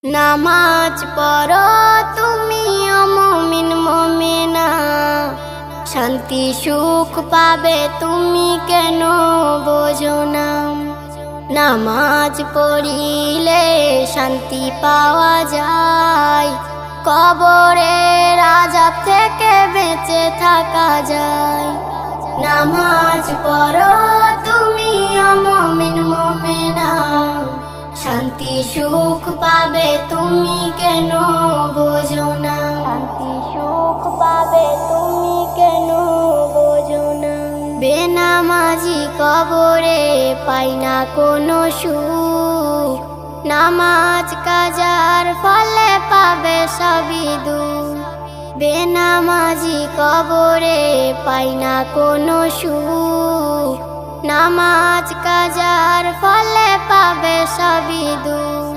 নামাজ পড়ো তুমি মুমিন মুমিনা, শান্তি সুখ পাবে তুমি কেন বোঝো না। নামাজ পড়িলে শান্তি পাওয়া যায়, কবরের আযাব থেকে বেঁচে থাকা যায়। নামাজ পড়ো তুমি মুমিন মুমিনা, শান্তি সুখ পাবে তুমি কেন বোঝো না। শান্তি সুখ পাবে তুমি কেন বোঝো না। বেনামাজি কবরে পাই না কোনো সুখ, নামাজ কাজার ফলে পাবে সবই দুঃখ। বেনামাজি কবরে পাই না কোনো সুখ, নামাজ কাজার ফলে পাবে সবই দুঃখ।